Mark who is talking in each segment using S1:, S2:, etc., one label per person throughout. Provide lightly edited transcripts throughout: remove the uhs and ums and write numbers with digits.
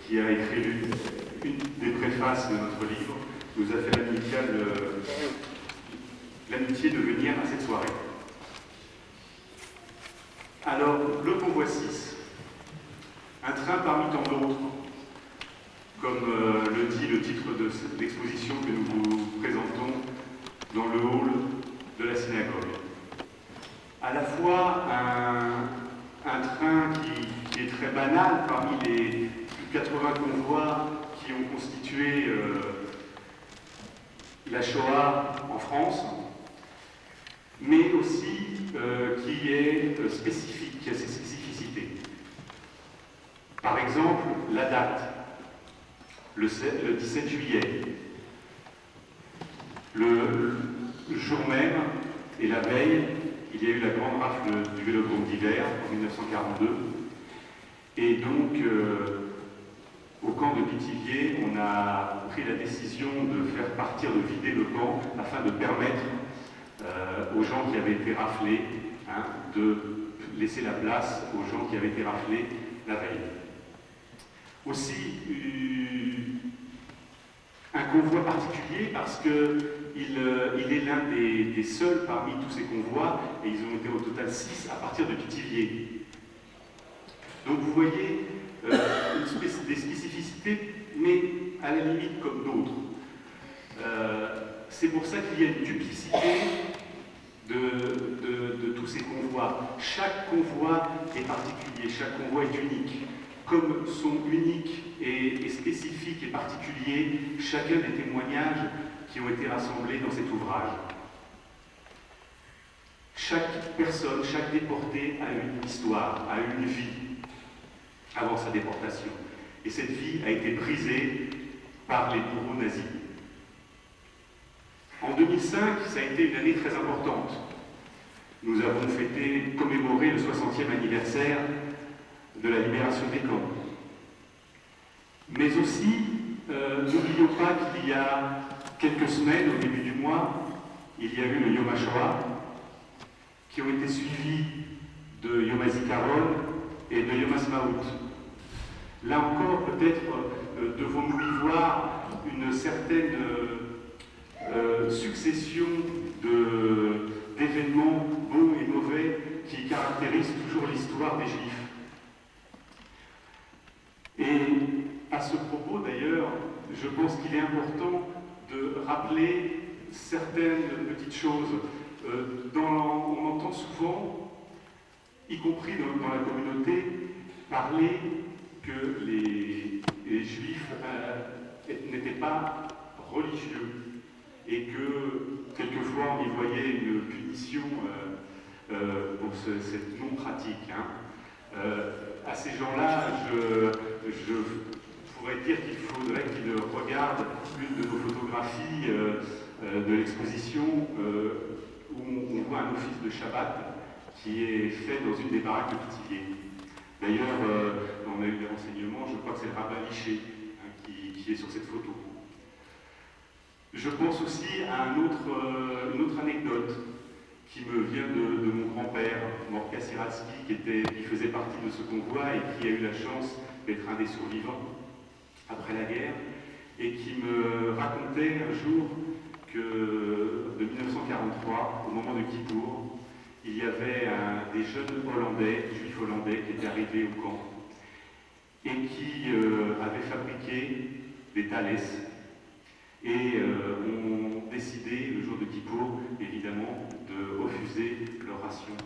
S1: qui a écrit une des préfaces de notre livre, nous a fait l'amitié de venir à cette soirée. Alors, le convoi 6, un train parmi tant d'autres, comme le dit le titre de l'exposition que nous vous présentons dans le hall de la synagogue. À la fois un train qui est très banal parmi les plus de 80 convois qui ont constitué la Shoah en France, mais aussi qui est spécifique, qui a ses spécificités. Par exemple, la date, le 17 juillet, le jour même et la veille, il y a eu la grande rafle du Vélodrome d'hiver en 1942, et donc au camp de Pithiviers, on a pris la décision de faire partir, de vider le camp afin de permettre aux gens qui avaient été raflés, de laisser la place aux gens qui avaient été raflés la veille. Aussi, un convoi particulier parce qu'il est l'un des seuls parmi tous ces convois, et ils ont été au total 6 à partir de Pithiviers. Donc vous voyez des spécificités, mais à la limite comme d'autres. C'est pour ça qu'il y a une duplicité de tous ces convois. Chaque convoi est particulier, chaque convoi est unique. Comme sont uniques et spécifiques et particuliers chacun des témoignages qui ont été rassemblés dans cet ouvrage. Chaque personne, chaque déporté a une histoire, a une vie avant sa déportation. Et cette vie a été brisée par les bourreaux nazis. En 2005, ça a été une année très importante. Nous avons commémoré le 60e anniversaire de la libération des camps. Mais aussi, n'oublions pas qu'il y a quelques semaines, au début du mois, il y a eu le Yom HaShoah, qui ont été suivis de Yom HaZikaron et de Yom HaSmaout. Là encore, peut-être devons-nous y voir une certaine succession d'événements bons et mauvais qui caractérisent toujours l'histoire des Juifs. Et à ce propos, d'ailleurs, je pense qu'il est important de rappeler certaines petites choses. On entend souvent, y compris dans la communauté, parler que les Juifs n'étaient pas religieux et que quelquefois on y voyait une punition pour cette non-pratique. À ces gens-là, je pourrais dire qu'il faudrait qu'ils regardent une de nos photographies de l'exposition où on voit un office de Shabbat qui est fait dans une des baraques de Pithiviers. D'ailleurs, on a eu des renseignements, je crois que c'est le rabbin Liché qui est sur cette photo. Je pense aussi à une autre anecdote qui me vient de mon grand-père, Morka Siratsky, qui faisait partie de ce convoi et qui a eu la chance d'être un des survivants après la guerre, et qui me racontait un jour que de 1943, au moment de Kippour, il y avait des jeunes Hollandais, juifs hollandais, qui étaient arrivés au camp et qui avaient fabriqué des thalès et ont décidé, le jour de Kippour, évidemment, de refuser leur ration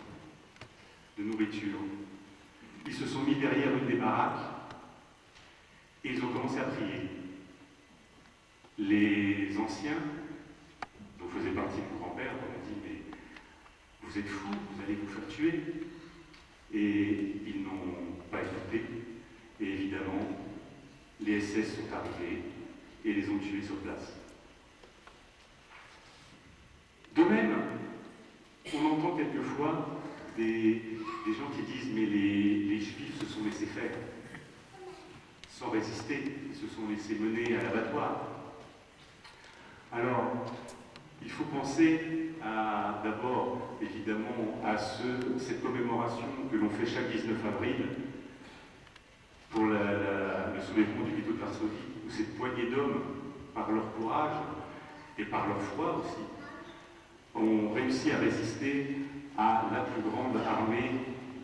S1: de nourriture. Ils se sont mis derrière une des baraques et ils ont commencé à prier. Les anciens, dont faisait partie mon grand-père, ont dit « Mais vous êtes fous, vous allez vous faire tuer ». Et ils n'ont pas écouté. Et évidemment, les SS sont arrivés et les ont tués sur place. De même, on entend quelquefois des gens qui disent « Mais les Juifs se sont laissés faire, sans résister, ils se sont laissés mener à l'abattoir ». Alors, il faut penser d'abord, évidemment, à cette commémoration que l'on fait chaque 19 avril pour le soulèvement du ghetto de Varsovie, où cette poignée d'hommes, par leur courage et par leur foi aussi, ont réussi à résister à la plus grande armée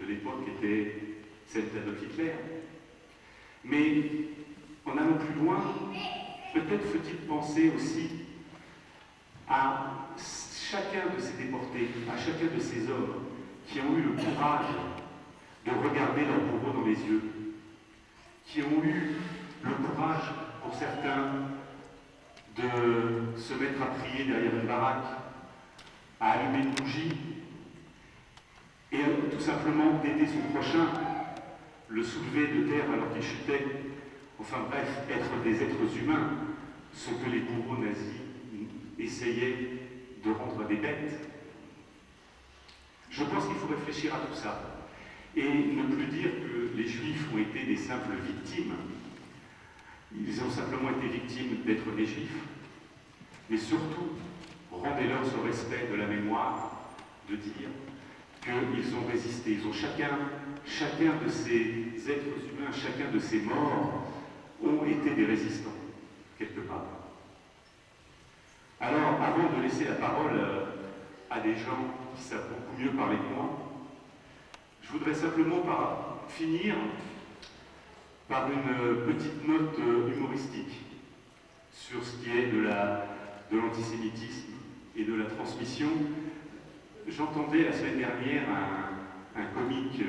S1: de l'époque, qui était celle d'Adolf Hitler. Mais en allant plus loin, peut-être faut-il penser aussi à chacun de ces déportés, à chacun de ces hommes qui ont eu le courage de regarder leur bourreau dans les yeux, qui ont eu le courage, pour certains, de se mettre à prier derrière une baraque, à allumer une bougie, et tout simplement d'aider son prochain, le soulever de terre alors qu'il chutait, enfin bref, être des êtres humains, ce que les bourreaux nazis essayaient de rendre des bêtes. Je pense qu'il faut réfléchir à tout ça, et ne plus dire que les Juifs ont été des simples victimes. Ils ont simplement été victimes d'être des Juifs, mais surtout, rendez-leur ce respect de la mémoire, de dire qu'ils ont résisté. Ils ont chacun de ces êtres humains, chacun de ces morts, ont été des résistants, quelque part. Alors, avant de laisser la parole à des gens qui savent beaucoup mieux parler que moi, je voudrais simplement finir par une petite note humoristique sur ce qui est de l'antisémitisme et de la transmission. J'entendais la semaine dernière un comique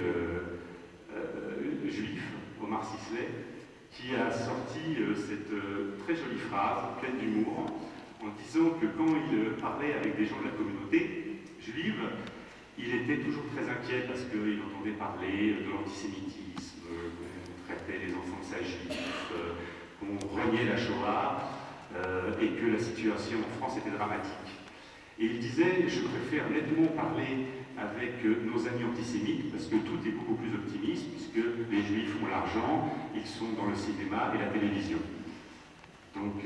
S1: juif, Omar Sisley, qui a sorti cette très jolie phrase, pleine d'humour, en disant que quand il parlait avec des gens de la communauté juive, il était toujours très inquiet parce qu'il entendait parler de l'antisémitisme, qu'on traitait les enfants de juifs, qu'on reniait la Shoah, et que la situation en France était dramatique. Et il disait, je préfère nettement parler avec nos amis antisémites, parce que tout est beaucoup plus optimiste, puisque les Juifs ont l'argent, ils sont dans le cinéma et la télévision. Donc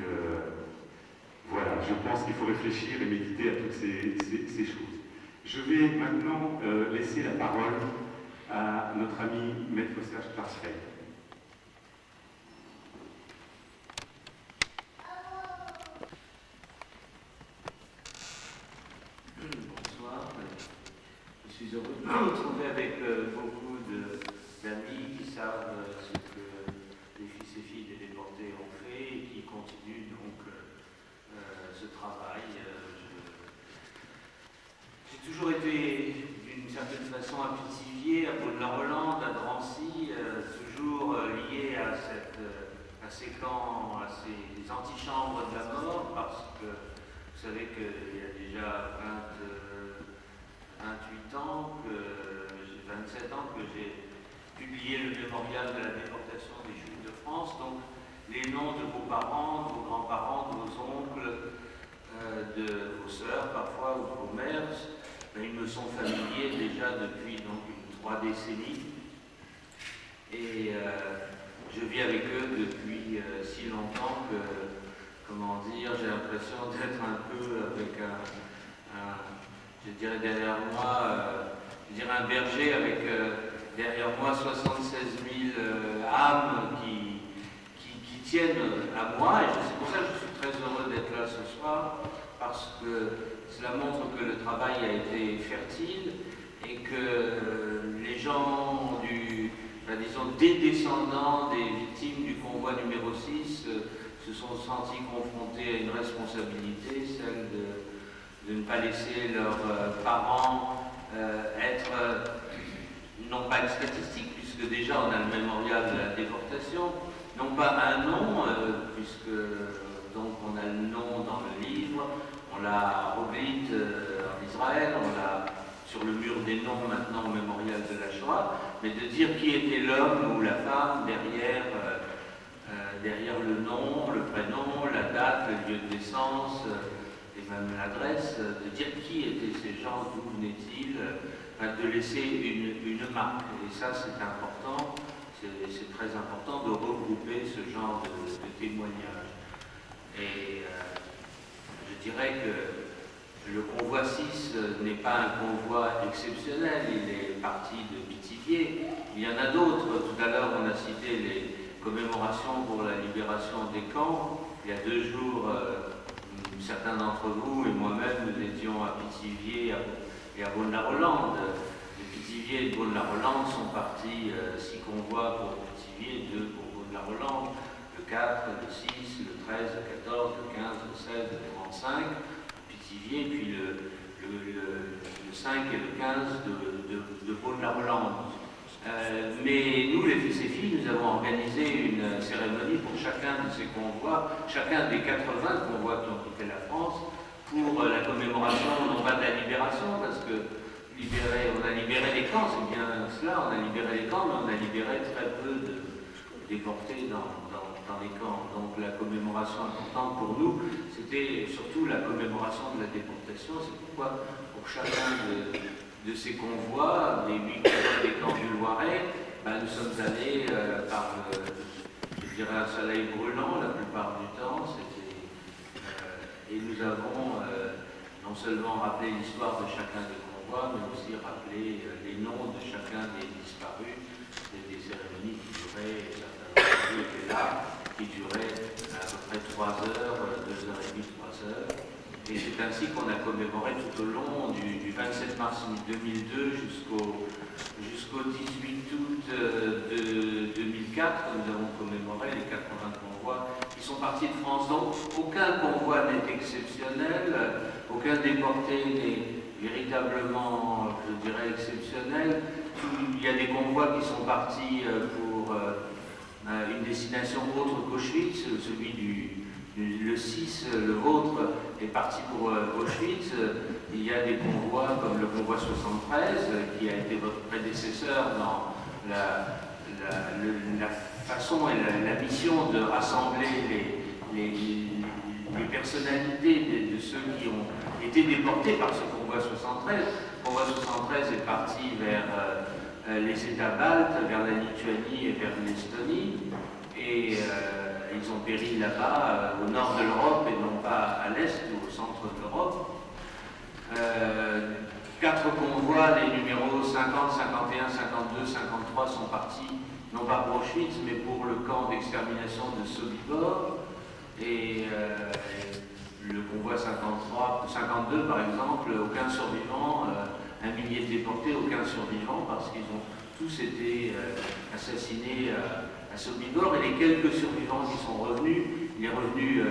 S1: voilà, je pense qu'il faut réfléchir et méditer à toutes ces choses. Je vais maintenant laisser la parole à notre ami Maître Serge Klarsfeld.
S2: Je suis heureux de me retrouver avec beaucoup d'amis qui savent ce que les fils et filles des déportés ont fait et qui continuent donc ce travail. J'ai toujours été d'une certaine façon appitivié à Baudelaire-Rolland, à Drancy, toujours lié à ces camps, à ces antichambres de la mort, parce que vous savez qu'il y a déjà 28 ans, j'ai 27 ans que j'ai publié le mémorial de la déportation des Juifs de France, donc les noms de vos parents, de vos grands-parents, de vos oncles, de vos sœurs parfois, ou de vos mères, ils me sont familiers déjà depuis donc 3 décennies, et je vis avec eux depuis si longtemps que, comment dire, j'ai l'impression d'être un peu avec je dirais derrière moi, un berger avec derrière moi 76 000 âmes qui tiennent à moi, et c'est pour ça que je suis très heureux d'être là ce soir, parce que cela montre que le travail a été fertile et que les gens disons des descendants des victimes du convoi numéro 6 se sont sentis confrontés à une responsabilité, celle de ne pas laisser leurs parents être, non pas une statistique, puisque déjà on a le mémorial de la déportation, non pas un nom, puisque donc on a le nom dans le livre, on l'a Rovit en Israël, on l'a sur le mur des noms maintenant au mémorial de la Shoah, mais de dire qui était l'homme ou la femme derrière le nom, le prénom, la date, le lieu de naissance, et même l'adresse, de dire qui étaient ces gens, d'où venaient-ils, de laisser une marque. Et ça, c'est important, c'est très important de regrouper ce genre de témoignages. Et je dirais que le convoi 6 n'est pas un convoi exceptionnel, il est parti de Pithiviers. Il y en a d'autres. Tout à l'heure, on a cité commémorations pour la libération des camps. Il y a 2 jours, certains d'entre vous et moi-même, nous étions à Pithiviers et à Beaune-la-Rolande. De Pithiviers et de Beaune-la-Rolande sont partis 6 convois pour Pithiviers, 2 pour Beaune-la-Rolande, le 4, le 6, le 13, le 14, le 15, le 16, le 35, Pithiviers, puis le 5 et le 15 de Beaune-la-Rolande. Mais nous, les fils et filles, nous avons organisé une cérémonie pour chacun de ces convois, chacun des 80 convois qui ont quitté la France, pour la commémoration, non pas de la libération, parce que on a libéré les camps, c'est bien cela, on a libéré les camps, mais on a libéré très peu de déportés dans les camps. Donc la commémoration importante pour nous, c'était surtout la commémoration de la déportation. C'est pourquoi, pour chacun de ces convois, des 8 convois des camps du Loiret, nous sommes allés par, je dirais, un soleil brûlant la plupart du temps. Et nous avons non seulement rappelé l'histoire de chacun des convois, mais aussi rappelé les noms de chacun des disparus. Des cérémonies qui duraient, certains d'entre eux étaient là, qui duraient à peu près 3 heures, 2 heures et demie, 3 heures. Et c'est ainsi qu'on a commémoré tout au long du 27 mars 2002 jusqu'au 18 août 2004, nous avons commémoré les 80 convois qui sont partis de France. Donc aucun convoi n'est exceptionnel, aucun déporté n'est véritablement, je dirais, exceptionnel. Il y a des convois qui sont partis pour une destination autre qu'Auschwitz, celui le 6, le vôtre, est parti pour Auschwitz. Il y a des convois comme le convoi 73, qui a été votre prédécesseur dans la façon et la mission de rassembler les personnalités de ceux qui ont été déportés par ce convoi 73. Le convoi 73 est parti vers les États baltes, vers la Lituanie et vers l'Estonie. Et ils ont péri là-bas, au nord de l'Europe et non pas à l'est ou au centre de l'Europe. 4 convois, les numéros 50, 51, 52, 53 sont partis, non pas pour Auschwitz, mais pour le camp d'extermination de Sobibor. Et le convoi 52 par exemple, aucun survivant, 1 millier de déportés, aucun survivant, parce qu'ils ont tous été assassinés à Sobibor. Et les quelques survivants qui sont revenus, il est revenu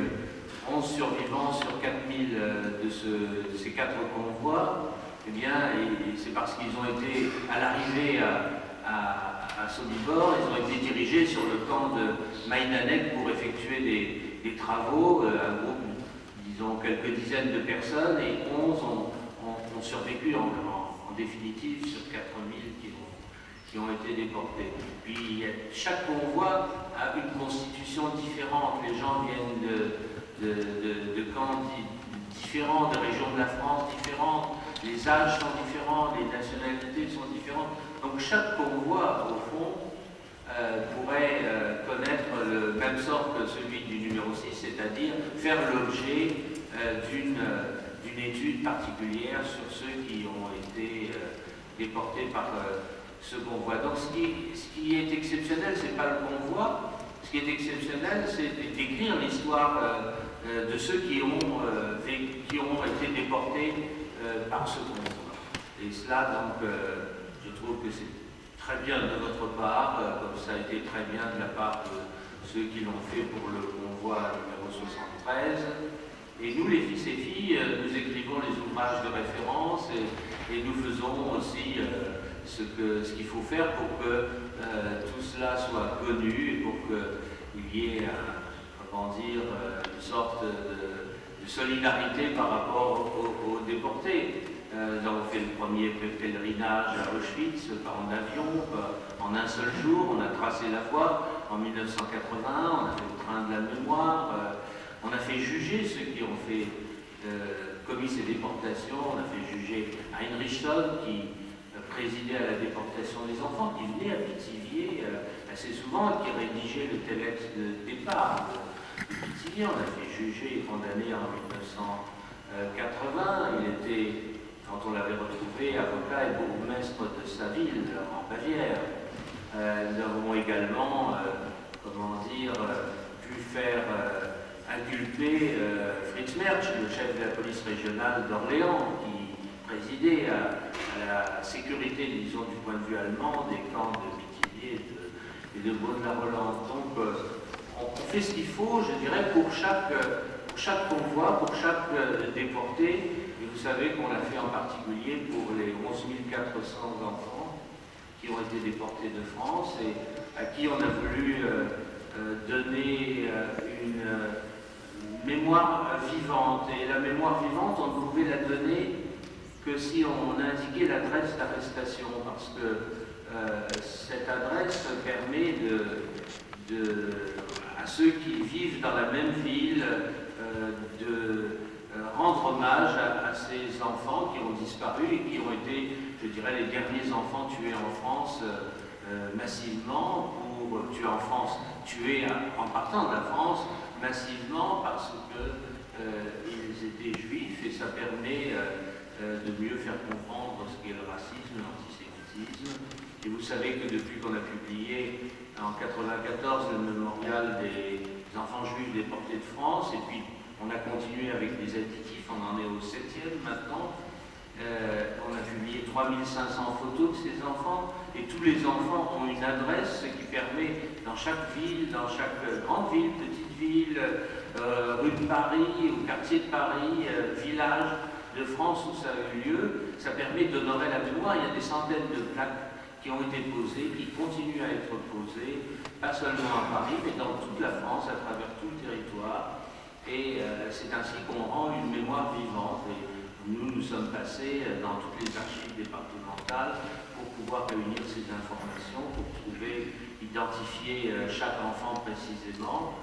S2: 11 survivants sur 4000 de ces 4 convois. Eh bien, et c'est parce qu'ils ont été, à l'arrivée à Sobibor, ils ont été dirigés sur le camp de Majdanek pour effectuer des travaux, un groupe, disons, quelques dizaines de personnes, et 11 ont survécu en définitive sur 4000 qui ont été déportés. Puis chaque convoi a une constitution différente. Les gens viennent de camps différents, de régions de la France différentes, les âges sont différents, les nationalités sont différentes. Donc chaque convoi, au fond, pourrait connaître le même sort que celui du numéro 6, c'est-à-dire faire l'objet d'une étude particulière sur ceux qui ont été déportés par ce convoi. Donc ce qui est exceptionnel, ce n'est pas le convoi. Ce qui est exceptionnel, c'est d'écrire l'histoire de ceux qui ont été déportés par ce convoi. Et cela, donc, je trouve que c'est très bien de votre part, comme ça a été très bien de la part de ceux qui l'ont fait pour le convoi numéro 73. Et nous, les fils et filles, nous écrivons les ouvrages de référence et nous faisons aussi ce qu'il faut faire pour que tout cela soit connu et pour qu'il y ait une sorte de solidarité par rapport aux déportés. Nous avons fait le premier pèlerinage à Auschwitz en avion, en un seul jour. On a tracé la voie en 1981, on a fait le train de la mémoire, on a fait juger ceux qui ont commis ces déportations. On a fait juger Heinrich Todt, qui présidait à la déportation des enfants, qui venait à Pithiviers assez souvent et qui rédigeait le telex de départ de Pithiviers. On l'a fait juger et condamné en 1980. Il était, quand on l'avait retrouvé, avocat et bourgmestre de sa ville, en Bavière. Nous avons également comment dire, pu faire inculper Fritz Mertsch, le chef de la police régionale d'Orléans, qui présidait à la sécurité, disons, du point de vue allemand, des camps de Pithiviers et de Beaune-la-Rolande. Donc, on fait ce qu'il faut, je dirais, pour chaque convoi, pour chaque déporté. Et vous savez qu'on l'a fait en particulier pour les 11 400 enfants qui ont été déportés de France et à qui on a voulu donner une mémoire vivante. Et la mémoire vivante, on ne pouvait la donner que si on indiquait l'adresse d'arrestation, parce que cette adresse permet à ceux qui vivent dans la même ville de rendre hommage à ces enfants qui ont disparu et qui ont été, je dirais, les derniers enfants tués en France massivement, tués en partant de la France massivement parce qu'ils étaient juifs, et ça permet de mieux faire comprendre ce qu'est le racisme, l'antisémitisme. Et vous savez que depuis qu'on a publié en 1994 le mémorial des enfants juifs déportés de France, et puis on a continué avec des additifs, on en est au 7e maintenant. On a publié 3500 photos de ces enfants, et tous les enfants ont une adresse, ce qui permet dans chaque ville, dans chaque grande ville, petite ville, rue de Paris, ou quartier de Paris, village de France où ça a eu lieu, ça permet d'honorer la mémoire. Il y a des centaines de plaques qui ont été posées, qui continuent à être posées, pas seulement à Paris, mais dans toute la France, à travers tout le territoire. Et c'est ainsi qu'on rend une mémoire vivante. Et nous sommes passés dans toutes les archives départementales pour pouvoir réunir ces informations, pour trouver, identifier chaque enfant précisément.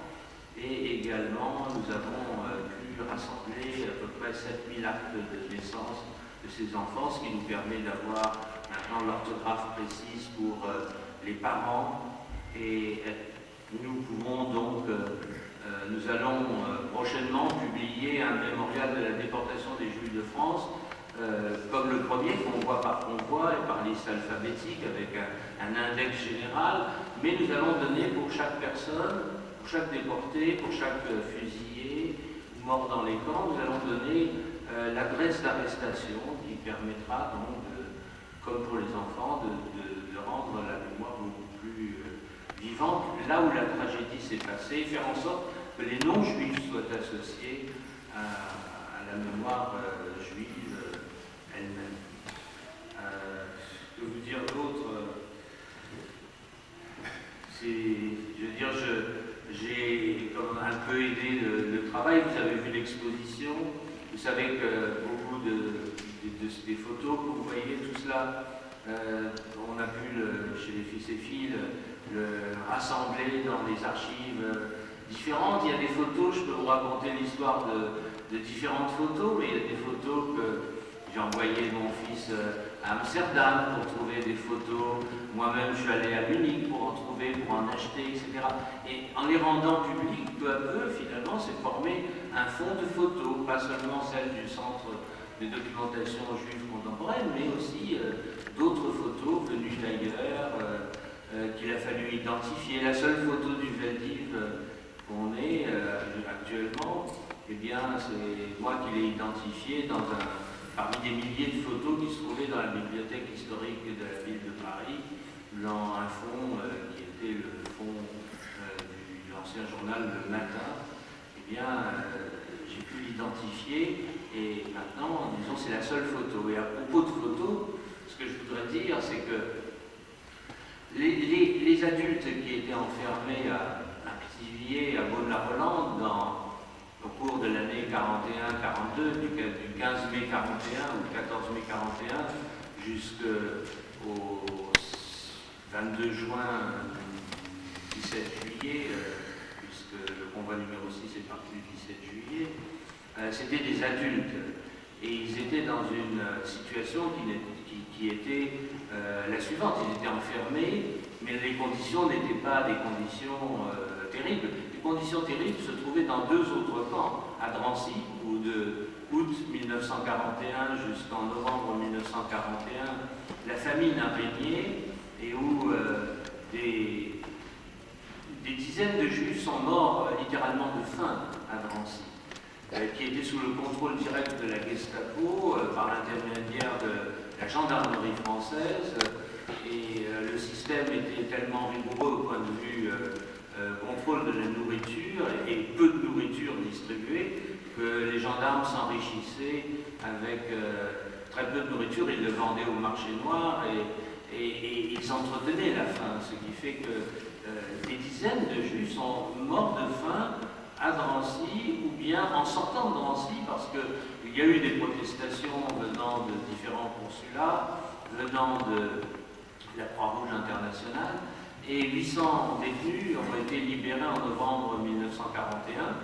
S2: Et également, nous avons pu rassembler à peu près 7000 actes de naissance de ces enfants, ce qui nous permet d'avoir maintenant l'orthographe précise pour les parents. Et nous pouvons donc, nous allons prochainement publier un mémorial de la déportation des Juifs de France, comme le premier, convoi par convoi et par liste alphabétique, avec un index général, mais nous allons donner pour chaque personne, pour chaque déporté, pour chaque fusillé ou mort dans les camps, nous allons donner l'adresse d'arrestation qui permettra donc, comme pour les enfants, de rendre la mémoire beaucoup plus vivante là où la tragédie s'est passée, faire en sorte que les non-juifs soient associés à la mémoire juive elle-même. Je peux vous dire d'autres. Je veux dire, j'ai comme un peu aidé le travail. Vous avez vu l'exposition. Vous savez que beaucoup des photos que vous voyez, tout cela, on a pu, chez les fils et filles, le rassembler dans des archives différentes. Il y a des photos, je peux vous raconter l'histoire de différentes photos, mais il y a des photos que j'ai envoyé mon fils à Amsterdam pour trouver des photos. Moi-même, je suis allé à Munich pour en trouver, pour en acheter, etc. Et en les rendant publics, peu à peu, finalement, s'est formé un fonds de photos, pas seulement celle du Centre de documentation juive contemporaine, mais aussi d'autres photos venues d'ailleurs, qu'il a fallu identifier. La seule photo du Veldiv qu'on ait actuellement, eh bien, c'est moi qui l'ai identifié parmi des milliers de photos qui se trouvaient dans la bibliothèque historique de la ville de Paris, dans un fonds qui était le fonds de l'ancien journal Le Matin. Eh bien, j'ai pu l'identifier, et maintenant, disons, c'est la seule photo. Et à propos de photos, ce que je voudrais dire, c'est que les adultes qui étaient enfermés à Pithiviers, à Beaune-la-Rolande, au cours de l'année 41-42, du 15 mai 41 ou 14 mai 41 jusqu'au 22 juin 17 juillet, puisque le convoi numéro 6 est parti le 17 juillet, c'était des adultes. Et ils étaient dans une situation qui était la suivante. Ils étaient enfermés, mais les conditions n'étaient pas des conditions terribles. Les conditions terribles se trouvaient dans deux autres camps, à Drancy, où de août 1941 jusqu'en novembre 1941, la famine a régné, et où des dizaines de juifs sont morts littéralement de faim à Drancy, qui étaient sous le contrôle direct de la Gestapo par l'intermédiaire de la gendarmerie française. Et le système était tellement rigoureux au point de vue contrôle de la nourriture et peu de nourriture distribuée que les gendarmes s'enrichissaient avec très peu de nourriture, ils le vendaient au marché noir et ils entretenaient la faim, ce qui fait que des dizaines de juifs sont morts de faim à Drancy ou bien en sortant de Drancy parce qu'il y a eu des protestations venant de différents consulats, venant de la Croix-Rouge internationale, et 800 détenus ont été libérés en novembre 1941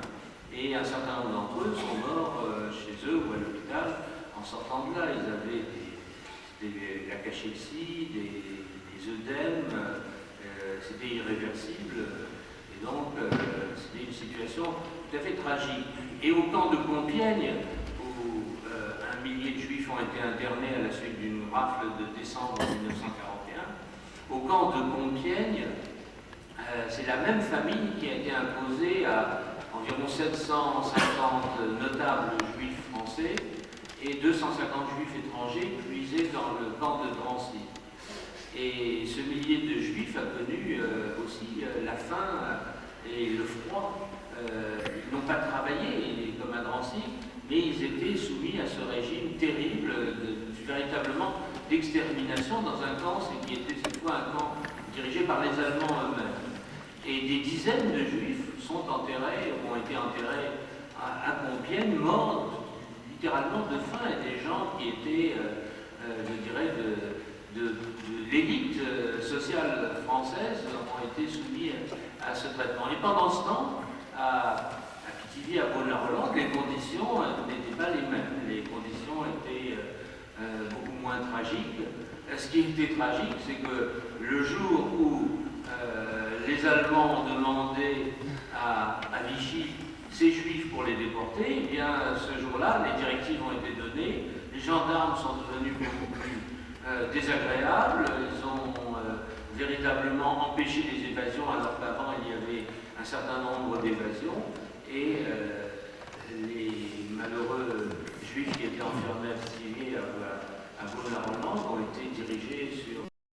S2: et un certain nombre d'entre eux sont morts chez eux ou à l'hôpital en sortant de là. Ils avaient la cachexie, des œdèmes, c'était irréversible et donc c'était une situation tout à fait tragique. Et au camp de Compiègne, où un millier de juifs ont été internés à la suite d'une rafle de décembre 1941, au camp de Compiègne, c'est la même famille qui a été imposée à environ 750 notables juifs français et 250 juifs étrangers puisés dans le camp de Drancy. Et ce millier de juifs a connu aussi la faim et le froid. Ils n'ont pas travaillé comme à Drancy, mais ils étaient soumis à ce régime terrible, véritablement d'extermination dans un camp, qui était cette fois un camp dirigé par les Allemands eux-mêmes. Et des dizaines de juifs sont enterrés, ou ont été enterrés à Compiègne, morts littéralement de faim, et des gens qui étaient, je dirais, de l'élite sociale française ont été soumis à ce traitement. Et pendant ce temps, à Pithiviers, à Beaune-la-Rolande, les conditions n'étaient pas les mêmes. Les conditions étaient beaucoup moins tragiques. Ce qui était tragique, c'est que le jour où les Allemands ont demandé à Vichy ces juifs pour les déporter, eh bien ce jour-là, les directives ont été données, les gendarmes sont devenus beaucoup plus désagréables, ils ont véritablement empêché les évasions alors qu'avant il y avait un certain nombre d'évasions et les malheureux juifs qui étaient enfermés à Pithiviers à Beaune-la-Rolande ont été dirigés sur